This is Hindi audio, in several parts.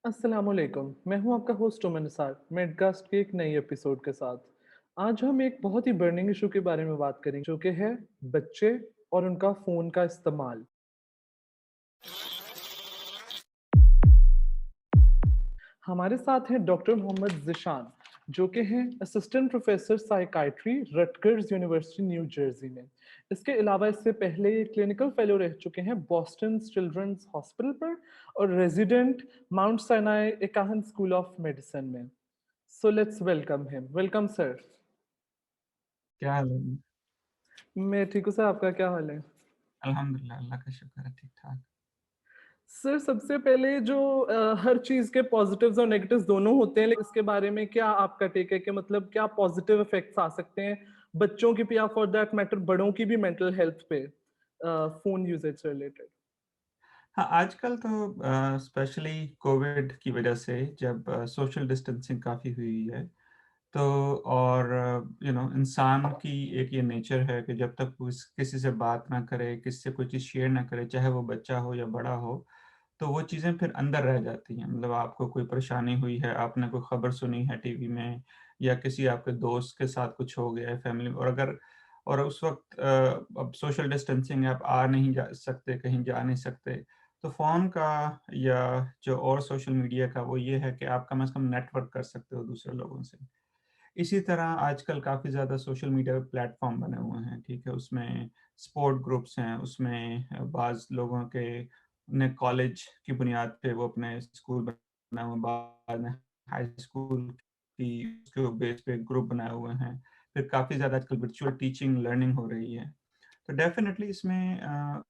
अस्सलामुअलैकुम, मैं हूं आपका होस्ट उमर निसार मेडकास्ट के एक नई एपिसोड के साथ। आज हम एक बहुत ही बर्निंग इशू के बारे में बात करेंगे जो कि है बच्चे और उनका फ़ोन का इस्तेमाल। हमारे साथ हैं डॉक्टर मोहम्मद ज़िशान जो कि हैं assistant professor psychiatry Rutgers university new Jersey में। इसके अलावा इससे पहले ये क्लिनिकल फेलो रह चुके हैं बॉस्टन चिल्ड्रंस हॉस्पिटल पर और resident Mount Sinai Icahn school of medicine में। So let's welcome him. Welcome, sir. क्या हाल है? मैं ठीक हूँ सर, आपका क्या हाल है? अल्हम्दुलिल्लाह, अल्लाह का शुक्र है, ठीक-ठाक। सर सबसे पहले जो हर चीज़ के पॉजिटिव्स और नेगेटिव्स दोनों होते हैं, लेकिन इसके बारे में क्या आपका टेक है कि मतलब क्या पॉजिटिव इफेक्ट्स आ सकते हैं बच्चों की भी या फॉर दैट मैटर बड़ों की भी मेंटल हेल्थ पे फ़ोन यूसेज से रिलेटेड? हाँ, आजकल तो स्पेशली कोविड की वजह से जब सोशल डिस्टेंसिंग काफ़ी हुई है, तो और इंसान की एक ये नेचर है कि जब तक वो किसी से बात ना करे, किसी से कोई चीज़ शेयर ना करे, चाहे वो बच्चा हो या बड़ा हो, तो वो चीज़ें फिर अंदर रह जाती हैं। मतलब आपको कोई परेशानी हुई है, आपने कोई खबर सुनी है टीवी में या किसी आपके दोस्त के साथ कुछ हो गया है फैमिली में, और उस वक़्त अब सोशल डिस्टेंसिंग है, आप आ नहीं जा सकते, कहीं जा नहीं सकते। तो फ़ोन का या जो और सोशल मीडिया का वो ये है कि आप कम से कम नेटवर्क कर सकते हो दूसरे लोगों से। इसी तरह आजकल काफ़ी ज़्यादा सोशल मीडिया प्लेटफ़ॉर्म बने हुए हैं, ठीक है? उसमें सपोर्ट ग्रुप्स हैं, उसमें बाज़ लोगों के ने कॉलेज की बुनियाद पे वो अपने स्कूल बनाए हुए हैं, बाद में हाई स्कूल की उसके बेस पे ग्रुप बनाए हुए हैं। फिर काफ़ी ज़्यादा आजकल वर्चुअल टीचिंग, लर्निंग हो रही है। तो डेफ़िनिटली इसमें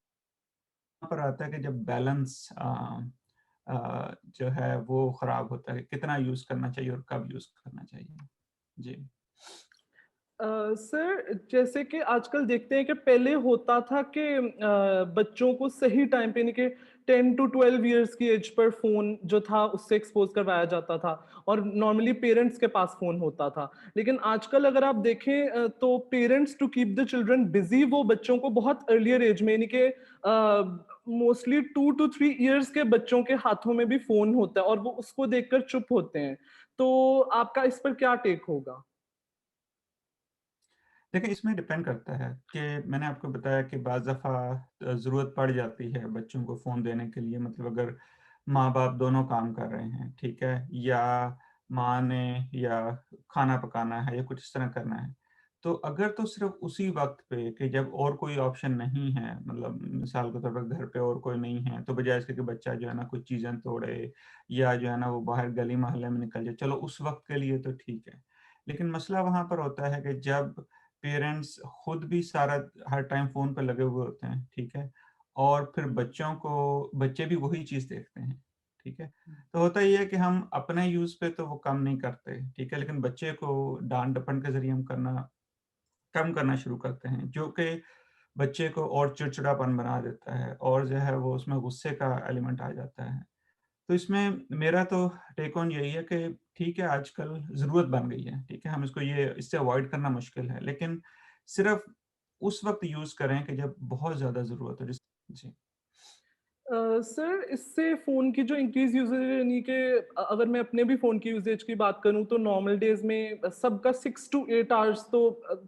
पर आता है कि जब बैलेंस जो है वो ख़राब होता है, कितना यूज़ करना चाहिए और कब यूज़ करना चाहिए। जी। सर जैसे कि आजकल देखते हैं कि पहले होता था कि बच्चों को सही टाइम पे यानी कि 10 टू 12 इयर्स की एज पर फ़ोन जो था उससे एक्सपोज़ करवाया जाता था और नॉर्मली पेरेंट्स के पास फ़ोन होता था। लेकिन आजकल अगर आप देखें तो parents to keep the children busy वो बच्चों को बहुत अर्लियर एज में यानी कि मोस्टली 2 टू 3 इयर्स के बच्चों के हाथों में भी फ़ोन होता है और वो उसको देखकर चुप होते हैं। तो आपका इस पर क्या टेक होगा? देखिए, इसमें डिपेंड करता है कि मैंने आपको बताया कि बाज़ दफ़ा ज़रूरत पड़ जाती है बच्चों को फ़ोन देने के लिए, मतलब अगर माँ-बाप दोनों काम कर रहे हैं, ठीक है? या माँ ने या खाना पकाना है या कुछ इस तरह करना है। तो अगर तो सिर्फ़ उसी वक़्त पे कि जब और कोई ऑप्शन नहीं है, मतलब मिसाल के तौर पर घर पे और कोई नहीं है, तो बजाए इसके कि बच्चा जो है ना कुछ चीज़ें तोड़े या जो है ना वो बाहर गली मोहल्ले में निकल जाए, चलो उस वक़्त के लिए तो ठीक है। लेकिन मसला वहाँ पर होता है कि जब पेरेंट्स खुद भी सारा हर टाइम फ़ोन पे लगे हुए होते हैं, ठीक है? और फिर बच्चे भी वही चीज़ देखते हैं, ठीक है? तो होता ये है कि हम अपने यूज़ पे तो वो कम नहीं करते, ठीक है? लेकिन बच्चे को डाँट-डपट के ज़रिए हम कम करना शुरू करते हैं, जो कि बच्चे को और चिड़चिड़ापन बना देता है और जो है वो उसमें गुस्से का एलिमेंट आ जाता है। तो इसमें मेरा तो टेक ऑन यही है कि ठीक है, आजकल ज़रूरत बन गई है, ठीक है? हम इससे अवॉइड करना मुश्किल है, लेकिन सिर्फ़ उस वक़्त यूज़ करें कि जब बहुत ज़्यादा ज़रूरत हो। जी। सर इससे फ़ोन की जो इंक्रीज़ यूसेज यानी कि अगर मैं अपने भी फ़ोन की यूसेज की बात करूँ तो नॉर्मल डेज़ में सबका 6 टू 8 आवर्स तो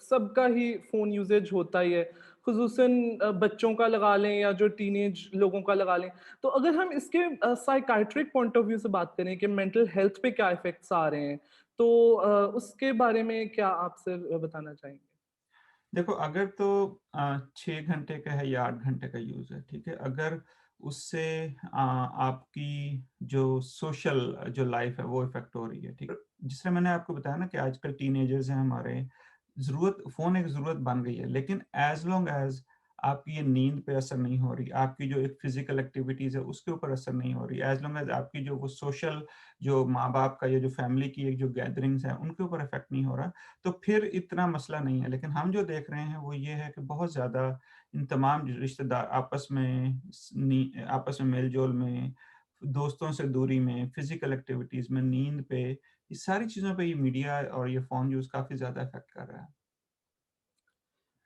सबका ही फ़ोन यूसेज होता ही है। ख़ुसूसन बच्चों का लगा लें या जो टीनेज लोगों का लगा लें। तो अगर हम इसके साइकियाट्रिक पॉइंट ऑफ व्यू से बात करें कि मेंटल हेल्थ पे क्या इफ़ेक्ट्स आ रहे हैं, तो उसके बारे में क्या आप सर बताना चाहेंगे? देखो, अगर तो 6 घंटे का है या 8 घंटे का यूज़ है, ठीक है? अगर उससे आपकी जो सोशल जो लाइफ़ है वो इफ़ेक्ट हो रही है, ठीक है? जिससे मैंने आपको बताया ना कि आजकल टीनेजर्स हैं हमारे, फ़ोन एक ज़रूरत बन गई है, लेकिन एज़ लॉन्ग एज़ आपकी ये नींद पे असर नहीं हो रही, आपकी जो एक फ़िज़िकल एक्टिविटीज़ है उसके ऊपर असर नहीं हो रही, एज़ लॉन्ग एज़ आपकी जो वो सोशल जो माँ-बाप का या जो फ़ैमिली की एक जो गैदरिंग्स हैं, उनके ऊपर इफ़ेक्ट नहीं हो रहा, तो फिर इतना मसला नहीं है। लेकिन हम जो देख रहे हैं वो ये है कि बहुत ज़्यादा इन तमाम रिश्तेदार आपस में मेल-जोल में, दोस्तों से दूरी में, फ़िज़िकल एक्टिविटीज़ में, नींद पे, ये सारी चीज़ों पे ये मीडिया और ये फ़ोन यूज़ काफ़ी ज़्यादा इफ़ेक्ट कर रहा है।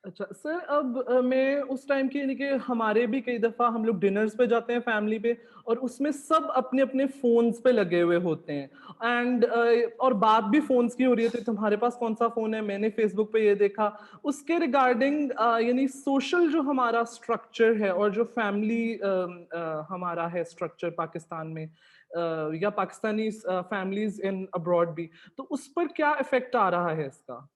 अच्छा सर, अब मैं उस टाइम की, यानी कि हमारे भी कई दफ़ा हम लोग डिनर्स पे जाते हैं फैमिली पे, और उसमें सब अपने-अपने फ़ोन्स पे लगे हुए होते हैं, एंड और बात भी फ़ोन्स की हो रही है, तो तुम्हारे पास कौन-सा फ़ोन है? मैंने फ़ेसबुक पे ये देखा। उसके रिगार्डिंग यानी सोशल जो हमारा स्ट्रक्चर है और जो फैमिली हमारा है स्ट्रक्चर पाकिस्तान में, या पाकिस्तानी फैमिलीज़ इन अब्रॉड भी, तो उस पर क्या इफ़ेक्ट आ रहा है इसका?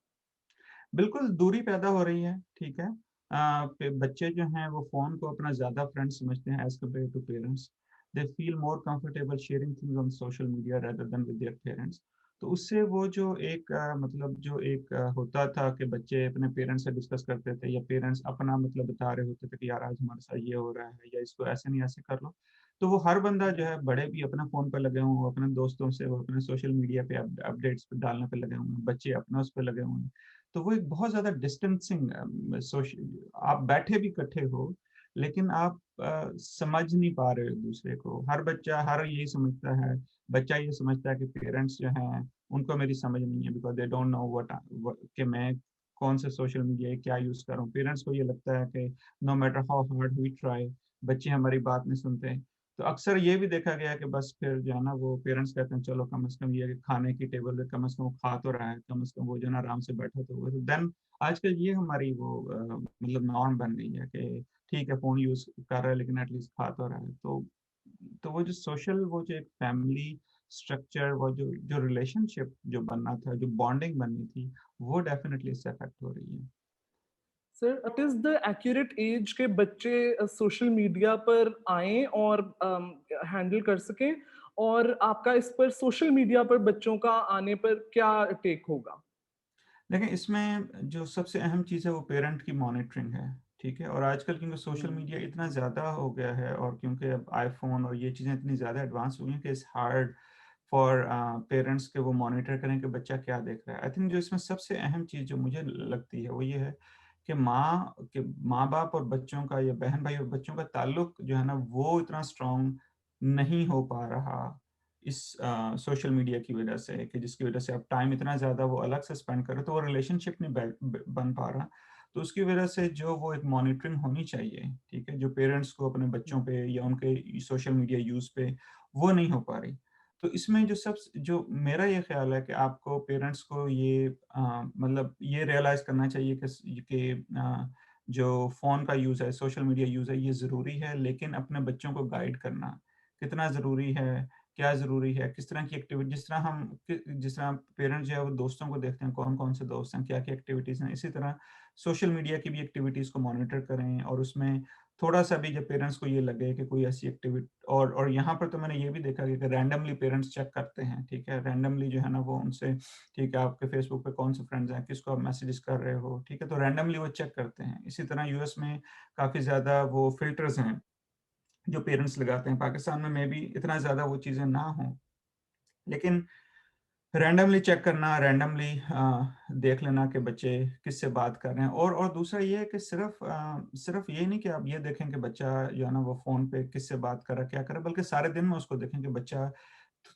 बिल्कुल दूरी पैदा हो रही है, ठीक है। बच्चे जो हैं वो फ़ोन को अपना ज़्यादा फ्रेंड समझते हैं as compared to parents. They feel more comfortable sharing things on social media rather than with their parents. तो उससे वो जो एक मतलब जो एक होता था कि बच्चे अपने पेरेंट्स से डिस्कस करते थे या पेरेंट्स अपना मतलब बता रहे होते थे कि यार आज हमारे साथ ये हो रहा है या इसको ऐसे नहीं ऐसे कर लो। तो वो हर बंदा जो है बड़े भी अपने फ़ोन पे लगे हों, अपने दोस्तों से वो अपने सोशल मीडिया पे अपडेट्स डालने पे लगे हुए हैं, बच्चे अपने उस पे लगे हुए हैं। तो वो एक बहुत ज़्यादा डिस्टेंसिंग आप बैठे भी इकट्ठे हो, लेकिन आप समझ नहीं पा रहे हो एक-दूसरे को। हर बच्चा हर यही समझता है, बच्चा ये समझता है कि पेरेंट्स जो हैं, उनको मेरी समझ नहीं है बिकॉज़ दे डोंट नो कि मैं कौन से सोशल मीडिया क्या यूज़ कर रहा हूँ। पेरेंट्स को ये लगता है कि no matter how hard we try, बच्चे हमारी बात नहीं सुनते। तो अक्सर ये भी देखा गया है कि बस फिर जो है ना वो पेरेंट्स कहते हैं चलो कम से कम ये है कि खाने की टेबल पे कम से कम वो खा तो रहा है, कम से कम वो जो है ना आराम से बैठा तो हुआ है। देन आजकल ये हमारी वो मतलब नॉर्म बन गई है कि ठीक है फ़ोन यूज़ कर रहा है लेकिन एटलीस्ट खा तो रहा है। तो वो जो सोशल वो जो एक फैमिली स्ट्रक्चर वो जो रिलेशनशिप जो बनना था, जो बॉन्डिंग बननी थी, वो डेफ़िनिटली इससे अफ़ेक्ट हो रही है। Sir, what is the accurate age के बच्चे सोशल मीडिया पर आएँ और हैंडल कर सकें? और आपका इस पर सोशल मीडिया पर बच्चों का आने पर क्या टेक होगा? देखिए, इसमें जो सबसे अहम चीज़ है वो पेरेंट की मॉनिटरिंग है, ठीक है? और आजकल क्योंकि सोशल हुँ। मीडिया इतना ज़्यादा हो गया है और क्योंकि अब आईफ़ोन और ये चीज़ें इतनी ज़्यादा एडवांस हो गई हैं कि इट्स हार्ड फॉर पेरेंट्स के वो मॉनिटर करें कि बच्चा क्या देख रहा है। आई थिंक जो इसमें सबसे अहम चीज़ जो मुझे लगती है वो ये है कि माँ-बाप और बच्चों का या बहन-भाई और बच्चों का ताल्लुक जो है ना वो इतना स्ट्रॉन्ग नहीं हो पा रहा इस सोशल मीडिया की वजह से कि जिसकी वजह से अब टाइम इतना ज़्यादा वो अलग से स्पेंड कर रहे हैं, तो वो रिलेशनशिप नहीं बन पा रहा। तो उसकी वजह से जो वो एक मॉनिटरिंग होनी चाहिए, ठीक है? जो पेरेंट्स को अपने बच्चों पे या उनके सोशल मीडिया यूज़ पे, वो नहीं हो पा रही। तो इसमें जो मेरा ये ख़्याल है कि आपको पेरेंट्स को ये मतलब ये रियलाइज़ करना चाहिए कि जो फ़ोन का यूज़ है, सोशल मीडिया यूज़ है, ये ज़रूरी है, लेकिन अपने बच्चों को गाइड करना कितना ज़रूरी है, क्या ज़रूरी है, किस तरह की एक्टिविटी जिस तरह पेरेंट्स जो है वो दोस्तों को देखते हैं, कौन-कौन से दोस्त हैं, क्या-क्या एक्टिविटीज़ हैं, इसी तरह सोशल मीडिया की भी एक्टिविटीज़ को मॉनिटर करें और उसमें थोड़ा-सा भी जब पेरेंट्स को ये लगे कि कोई ऐसी और यहाँ पर तो मैंने ये भी देखा है कि रैंडमली पेरेंट्स चेक करते हैं, ठीक है? रैंडमली जो है ना वो उनसे ठीक है, आपके फेसबुक पे कौन से फ्रेंड्स हैं, किसको आप मैसेजेस कर रहे हो, ठीक है? तो रैंडमली वो चेक करते हैं। इसी तरह यूएस में काफ़ी ज़्यादा वो फ़िल्टर्स हैं, जो पेरेंट्स लगाते हैं। पाकिस्तान में मेबी इतना ज़्यादा वो चीज़ें ना हों, लेकिन रैंडमली चेक करना, रैंडमली देख लेना कि बच्चे किससे बात कर रहे हैं और दूसरा ये है कि सिर्फ़ ये नहीं कि आप ये देखें कि बच्चा जो है ना वो फ़ोन पे किससे बात कर रहा है, क्या कर रहा है, बल्कि सारे दिन में उसको देखें कि बच्चा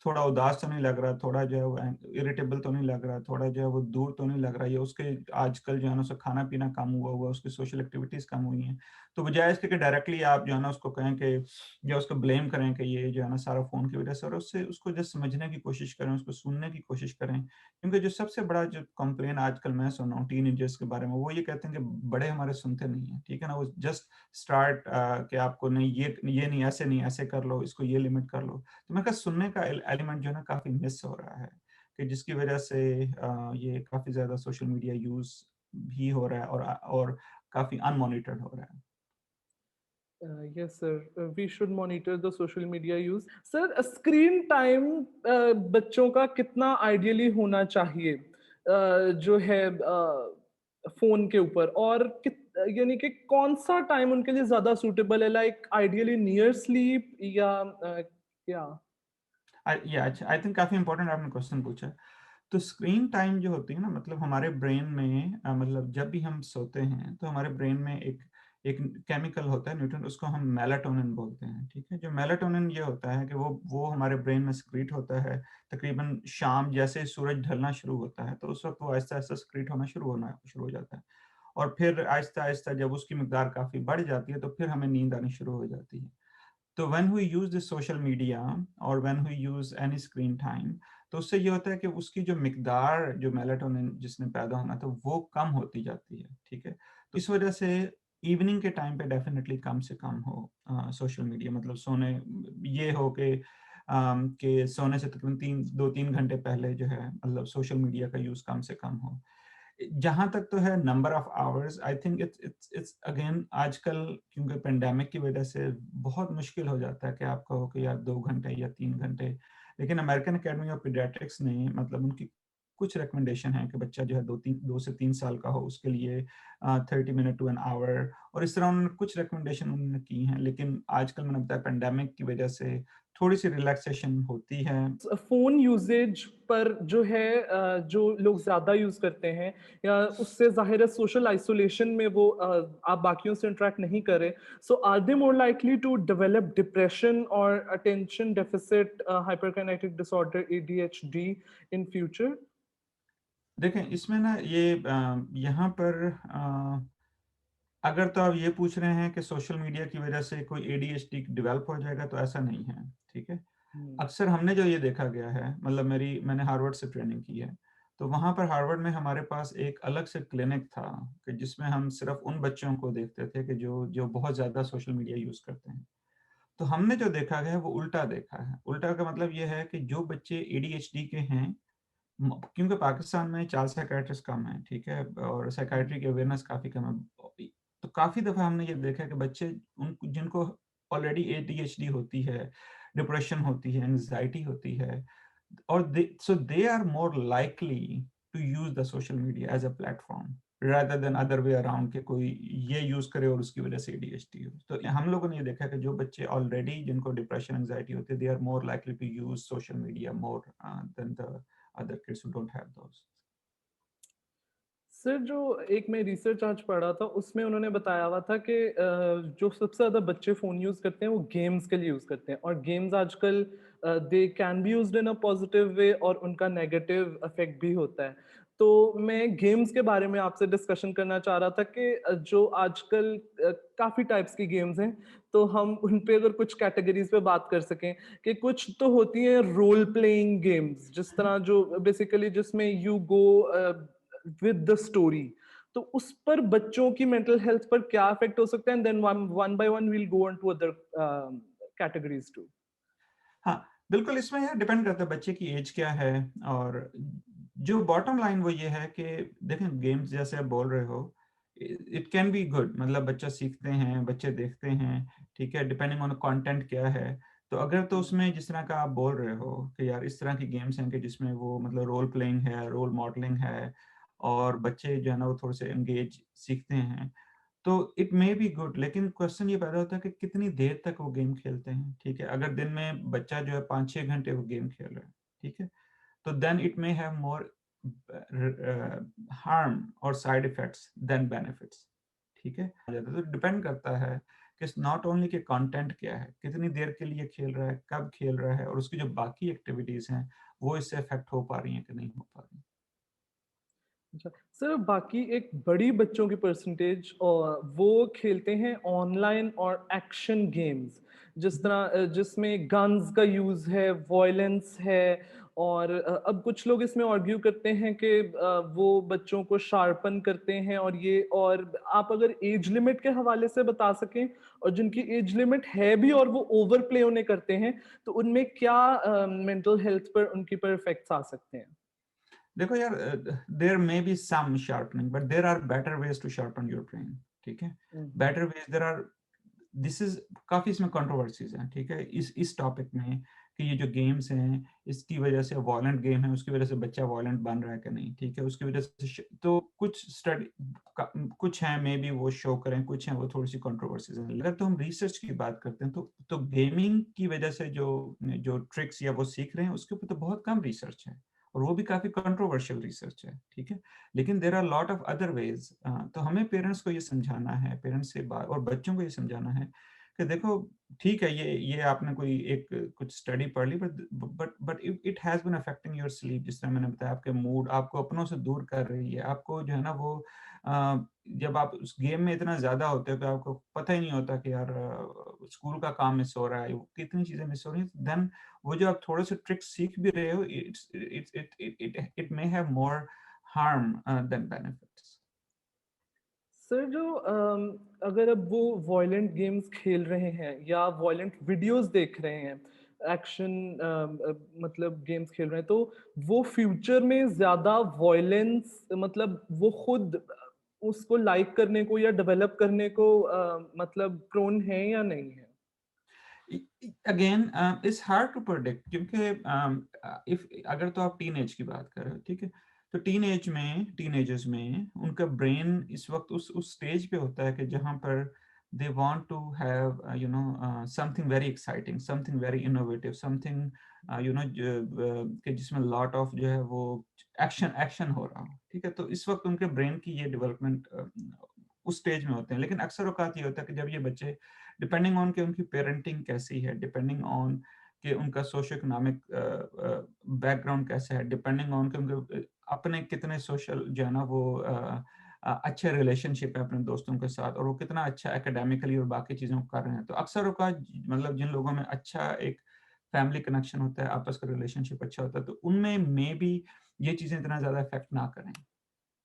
थोड़ा उदास तो नहीं लग रहा, थोड़ा जो है वो इरिटेबल तो नहीं लग रहा, थोड़ा जो है वो दूर तो नहीं लग रहा या उसके आजकल जो है ना उसका खाना-पीना कम हुआ हुआ है, उसकी सोशल एक्टिविटीज़ कम हुई हैं। तो बजाय इसके कि डायरेक्टली आप जो है ना उसको कहें कि या उसको ब्लेम करें कि ये जो है ना सारा फ़ोन की वज़ह से और उससे उसको जस्ट समझने की कोशिश करें, उसको सुनने की कोशिश करें। क्योंकि जो सबसे बड़ा जो कंप्लेन आजकल मैं सुन रहा हूँ टीनेजर्स के बारे में, वो ये कहते हैं कि बड़े हमारे सुनते नहीं हैं, ठीक है ना? वो जस्ट स्टार्ट कि आपको नहीं ये नहीं, ऐसे कर लो, इसको ये लिमिट कर लो। तो मैं कहा सुनने का एलिमेंट जो है ना काफ़ी मिस हो रहा है, कि जिसकी वजह से ये काफ़ी ज़्यादा सोशल मीडिया यूज़ भी हो रहा है और काफ़ी अनमॉनिटर्ड हो रहा है। Yes sir, we should monitor the social media use. Sir, screen time बच्चों का कितना आइडियली होना चाहिए जो है फ़ोन के ऊपर, और यानी कि कौन-सा टाइम उनके लिए ज़्यादा सूटेबल है, लाइक आइडियली नियर स्लीप या क्या? अच्छा आई थिंक काफ़ी इम्पोर्टेंट आपने क्वेश्चन पूछा। तो स्क्रीन टाइम जो होती है ना मतलब हमारे ब्रेन में मतलब जब भी हम सोते हैं तो हमारे ब्रेन में एक एक केमिकल होता है न्यूट्रन उसको हम मेलाटोनिन बोलते हैं, ठीक है? जो मेलाटोनिन ये होता है कि वो हमारे ब्रेन में सिक्रीट होता है तकरीबन शाम जैसे ही सूरज ढलना शुरू होता है तो उस वक़्त वो आहिस्ता-आहिस्ता सिक्रीट होना शुरू हो जाता है। और फिर आहिस्ता-आहिस्ता जब उसकी मिकदार काफ़ी बढ़ जाती है, तो फिर हमें नींद आनी शुरू हो जाती है। तो when we use this social media और when we use any screen time, तो उससे ये होता है कि उसकी जो मिकदार, जो मेलाटोनिन जिसने पैदा होना था, वो कम होती जाती है, ठीक है? तो इस वजह से इवनिंग के टाइम पे डेफ़िनिटली कम से कम हो सोशल मीडिया, मतलब सोने ये हो कि सोने से तकरीबन 2-3 घंटे पहले जो है, मतलब सोशल मीडिया का यूज़ कम से कम हो। जहाँ तक तो है number of hours, I think it's again आजकल क्योंकि पेंडेमिक की वजह से बहुत मुश्किल हो जाता है कि आप कहो कि यार 2 घंटे या 3 घंटे। लेकिन अमेरिकन अकेडमी ऑफ पीडियाट्रिक्स ने, मतलब उनकी कुछ रिकमेंडेशन है कि बच्चा जो है 2 से 3 साल का हो उसके लिए 30 मिनट टू एन आवर, और इस तरह उन्होंने कुछ रिकमेंडेशन उन्होंने की हैं। लेकिन आजकल मैंने बताया पेंडेमिक की वजह से थोड़ी-सी रिलैक्सेशन होती है। फ़ोन यूसेज पर जो है जो लोग ज़्यादा यूज़ करते हैं या उससे ज़ाहिर है सोशल आइसोलेशन में वो आप बाकियों से इंटरैक्ट नहीं कर रहे, so are they more likely to develop depression और attention deficit hyperkinetic disorder ADHD in future? देखें, इसमें ना ये यहाँ पर अगर तो आप ये पूछ रहे हैं कि सोशल मीडिया की वजह से कोई एडीएचडी डेवलप हो जाएगा, तो ऐसा नहीं है, ठीक है? हुँ, अक्सर हमने जो ये देखा गया है, मतलब मैंने हार्वर्ड से ट्रेनिंग की है, तो वहाँ पर हार्वर्ड में हमारे पास एक अलग से क्लिनिक था कि जिसमें हम सिर्फ़ उन बच्चों को देखते थे कि जो जो बहुत ज़्यादा सोशल मीडिया यूज़ करते हैं। तो हमने जो देखा है वो उल्टा देखा है। उल्टा का मतलब ये है कि जो बच्चे एडीएचडी के हैं, क्योंकि पाकिस्तान में चाइल्ड साइकियाट्रिस्ट कम है, ठीक है? और हुँ, साइकियाट्री की अवेयरनेस काफ़ी कम है। तो काफ़ी दफ़ा हमने ये देखा है कि बच्चे जिनको ऑलरेडी एडीएचडी होती है, डिप्रेशन होती है, एंग्ज़ायटी होती है, और they are more likely to use the social media as a platform rather than hmm. Other way around, कि कोई ये यूज़ करे और उसकी वज़ह से एडीएचडी हो। तो हम लोगों ने ये देखा कि जो बच्चे ऑलरेडी जिनको डिप्रेशन, एंग्ज़ायटी होती है, they are more likely to use social media more than the other kids who don't have those. Sir जो एक मैं रिसर्च आज पढ़ा था उसमें उन्होंने बताया हुआ था कि जो सबसे ज़्यादा बच्चे फ़ोन यूज़ करते हैं वो गेम्स के लिए यूज़ करते हैं और गेम्स आजकल they can be used in a positive way और उनका नेगेटिव इफेक्ट भी होता है। तो मैं गेम्स के बारे में आपसे डिस्कशन करना चाह रहा था कि जो आजकल काफ़ी टाइप्स की गेम्स हैं, तो हम उन पे अगर कुछ कैटेगरीज़ पे बात कर सकें कि कुछ तो होती हैं रोल प्लेइंग गेम्स जिस तरह जो बेसिकली जिसमें you go with the story, तो उस पर बच्चों की मेंटल हेल्थ पर क्या इफेक्ट हो सकता है and then one one by one we will go on to other categories too. हाँ, बिल्कुल, इसमें यार डिपेंड करता है बच्चे की एज क्या है, और जो बॉटम लाइन वो ये है कि देखें, गेम्स जैसे आप बोल रहे हो, इट कैन बी गुड, मतलब बच्चा सीखते हैं, बच्चे देखते हैं, ठीक है? डिपेंडिंग ऑन कंटेंट क्या है। तो अगर तो उसमें जिस तरह का आप बोल रहे हो कि यार इस तरह की गेम्स हैं कि जिसमें वो मतलब रोल प्लेइंग है, रोल मॉडलिंग है, और बच्चे जो है ना वो थोड़े से एंगेज सीखते हैं, तो इट मे बी गुड, लेकिन क्वेश्चन ये पैदा होता है कि कितनी देर तक वो गेम खेलते हैं, ठीक है? अगर दिन में बच्चा जो है 5-6 घंटे वो गेम खेल रहा है, ठीक है? तो then it may have more harm और साइड इफेक्ट्स देन बेनिफिट्स, ठीक है? आ जाता है, तो डिपेंड करता है कि नॉट ओनली कि कंटेंट क्या है, कितनी देर के लिए खेल रहा है, कब खेल रहा है, और उसकी जो बाकी एक्टिविटीज़ हैं, वो इससे अफेक्ट हो पा रही हैं कि नहीं हो पा रही हैं। अच्छा, सर बाकी एक बड़ी बच्चों की परसेंटेज वो खेलते हैं ऑनलाइन और एक्शन गेम्स जिस तरह जिसमें गन्स का यूज़ है, वॉयलेंस है और अब कुछ लोग इसमें आर्ग्यू करते हैं कि वो बच्चों को शार्पन करते हैं और ये और आप अगर एज लिमिट के हवाले से बता सकें और जिनकी एज लिमिट है भी और वो ओवर प्ले उन्हें करते हैं, तो उनमें क्या मेंटल हेल्थ पर उनकी पर इफेक्ट्स आ सकते हैं? देखो यार, there may be some sharpening, but there are better ways to sharpen your brain, ठीक है? Hmm, better ways there are, this is काफी इसमें कंट्रोवर्सीज हैं, ठीक है? इस टॉपिक में कि ये जो गेम्स हैं इसकी वजह से वायलेंट गेम है, उसकी वजह से बच्चा वायलेंट बन रहा है कि नहीं, ठीक है? उसकी वजह से तो कुछ स्टडी, कुछ हैं मे बी वो शो करें, कुछ हैं वो थोड़ी सी कंट्रोवर्सीज हैं। अगर तो हम रिसर्च की बात करते हैं, तो गेमिंग की वजह से जो जो ट्रिक्स या वो सीख रहे हैं उसके ऊपर तो बहुत कम रिसर्च है, और वो भी काफ़ी कंट्रोवर्शियल रिसर्च है, ठीक है? लेकिन there are lot of other ways, तो हमें पेरेंट्स को ये समझाना है, पेरेंट्स से बात और बच्चों को ये समझाना है कि देखो ठीक है, ये आपने कोई एक कुछ स्टडी पढ़ ली, but it has been affecting your sleep, जिस तरह मैंने बताया, आपके मूड, आपको अपनों से दूर कर रही है। आपको जो है ना वो जब आप उस गेम में इतना ज़्यादा होते हो कि आपको पता ही नहीं होता कि यार स्कूल का काम मिस हो रहा है, कितनी चीज़ें मिस हो रही हैं, देन वो जो आप थोड़े से ट्रिक्स सीख भी रहे हो, it may have more harm then benefits. Sir जो अगर अब वो वॉयलेंट गेम्स खेल रहे हैं या वॉयलेंट वीडियोस देख रहे हैं, एक्शन मतलब गेम्स खेल रहे हैं, तो वो फ्यूचर में ज्यादा वॉयलेंस मतलब वो खुद उसको लाइक करने को या डेवलप करने को मतलब प्रोन है या नहीं है? Again it's hard to predict, क्योंकि इफ अगर तो आप टीनेज की बात करें, ठीक है, तो टीनेजर्स में उनका ब्रेन इस वक्त उस स्टेज पे होता है कि जहां पर they want to have something very exciting, something very innovative, something कि जिसमें लॉट ऑफ जो है वो एक्शन एक्शन हो रहा हो, ठीक है। तो इस वक्त उनके ब्रेन की ये डेवलपमेंट उस स्टेज में होते हैं। लेकिन अक्सर औकात ये होता है कि जब ये बच्चे, डिपेंडिंग ऑन कि उनकी पेरेंटिंग कैसी है, डिपेंडिंग ऑन कि उनका सोशो इकोनॉमिक बैकग्राउंड कैसा है, डिपेंडिंग ऑन कि उनके अपने कितने सोशल जो है ना वो अच्छे रिलेशनशिप है अपने दोस्तों के साथ, और वो कितना अच्छा एकेडमिकली और बाकी चीज़ों को कर रहे हैं। तो अक्सर औकात मतलब जिन लोगों में अच्छा एक फैमिली कनेक्शन होता है, आपस का रिलेशनशिप अच्छा होता है, तो उनमें मे बी ये चीज़ें इतना ज़्यादा इफेक्ट ना करें,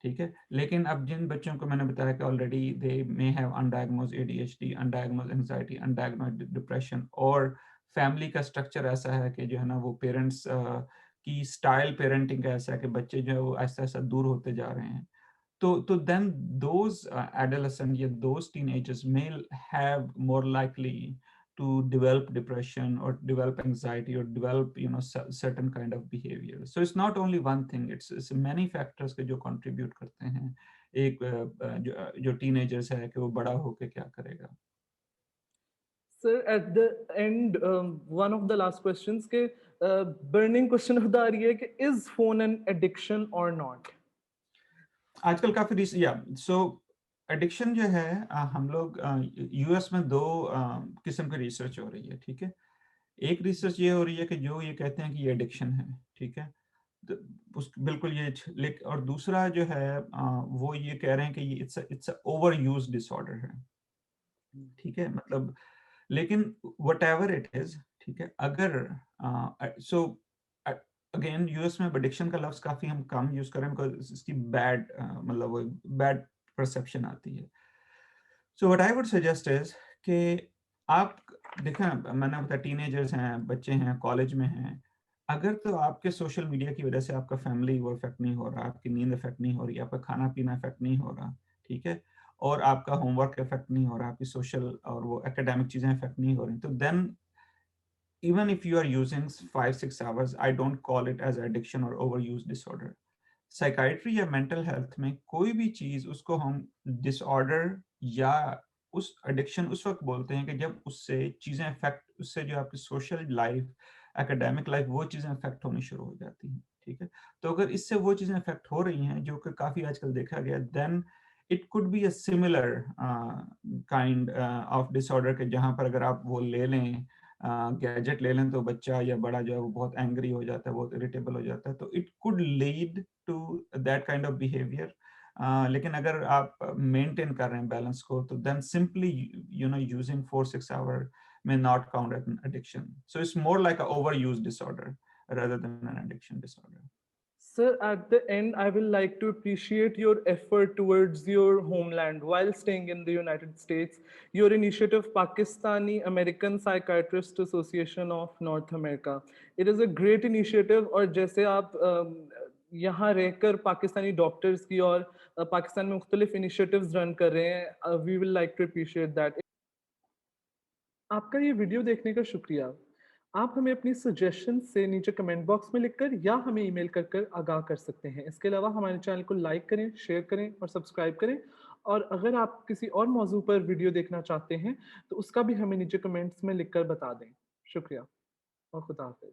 ठीक है। लेकिन अब जिन बच्चों को मैंने बताया कि already they may have undiagnosed ADHD, undiagnosed anxiety, undiagnosed depression, और फैमिली का स्ट्रक्चर ऐसा है कि जो है ना वो पेरेंट्स की स्टाइल पेरेंटिंग का ऐसा है कि बच्चे जो है वो ऐसा-ऐसा दूर होते जा रहे हैं। तो then those adolescent, yeah, those teenagers may have more likely to develop depression or develop anxiety or develop certain kind of behavior. So it's not only one thing, it's many factors के जो contribute करते हैं एक जो teenagers है कि वो बड़ा होके क्या करेगा। Sir at the end one of the last questions के बर्निंग क्वेश्चन बता रही है कि इज फोन एन एडिक्शन और नॉट? आजकल काफी सो एडिक्शन जो है हम लोग यूएस में दो किस्म की रिसर्च हो रही है, ठीक है। एक रिसर्च ये हो रही है कि जो ये कहते हैं कि ये एडिक्शन है, ठीक है। तो उस बिल्कुल और दूसरा जो है वो ये कह रहे हैं कि ये इट्स ओवर यूज डिसऑर्डर है, ठीक है। मतलब लेकिन व्हाटएवर इट इज, ठीक है, अगर सो अगेन यूएस में एडिक्शन का लफ्ज काफी हम कम यूज करें बिकॉज इसकी बैड मतलब वो बैड परसेप्शन आती है। So what I would suggest is कि आप देखें ना, मैंने बताया टीनेजर्स हैं, बच्चे हैं, कॉलेज में हैं, अगर तो आपके सोशल मीडिया की वजह से आपका फैमिली वो इफेक्ट नहीं हो रहा, आपकी नींद इफेक्ट नहीं हो रही, आपका खाना पीना इफेक्ट नहीं हो रहा, ठीक है, और आपका होमवर्क इफेक्ट नहीं हो रहा, आपकी सोशल और वो एकेडमिक चीजें इफेक्ट नहीं हो रही, तो then even if you are using 5-6 hours, I don't call it as addiction or overuse disorder. Psychiatry या मेंटल हेल्थ में कोई भी चीज उसको हम डिसऑर्डर या उस एडिक्शन उस वक्त बोलते हैं कि जब उससे चीजें इफेक्ट, उससे जो आपकी सोशल लाइफ, एकेडमिक लाइफ, वो चीजें इफेक्ट होनी शुरू हो जाती हैं, ठीक है। तो अगर इससे वो चीजें इफेक्ट हो रही हैं जो कि काफी आजकल देखा गया, then it could be a similar kind of disorder के जहां पर अगर आप वो ले लें, गैजेट ले लें, तो बच्चा या बड़ा जो है वो बहुत एंग्री हो जाता है, बहुत इरिटेबल हो जाता है, तो it could lead to that kind of behaviour. लेकिन अगर आप मेंटेन कर रहे हैं बैलेंस को, तो then simply using 4-6 hour may not count as an addiction. So it's more like a overuse disorder rather than an addiction disorder. Sir, at the end, I will like to appreciate your effort towards your homeland while staying in the United States. Your initiative, Pakistani American Psychiatrist Association of North America. It is a great initiative और जैसे आप यहाँ रहकर पाकिस्तानी डॉक्टर्स की और पाकिस्तान में मुख्तलिफ इनिशिएटिव्स रन कर रहे हैं, we will like to appreciate that. आपका ये वीडियो देखने का शुक्रिया। आप हमें अपनी सजेशन से नीचे कमेंट बॉक्स में लिखकर या हमें ईमेल कर कर आगाह कर सकते हैं। इसके अलावा हमारे चैनल को लाइक करें, शेयर करें और सब्सक्राइब करें। और अगर आप किसी और मौजू पर वीडियो देखना चाहते हैं, तो उसका भी हमें नीचे कमेंट्स में लिखकर बता दें। शुक्रिया और खुदा हाफ़िज़।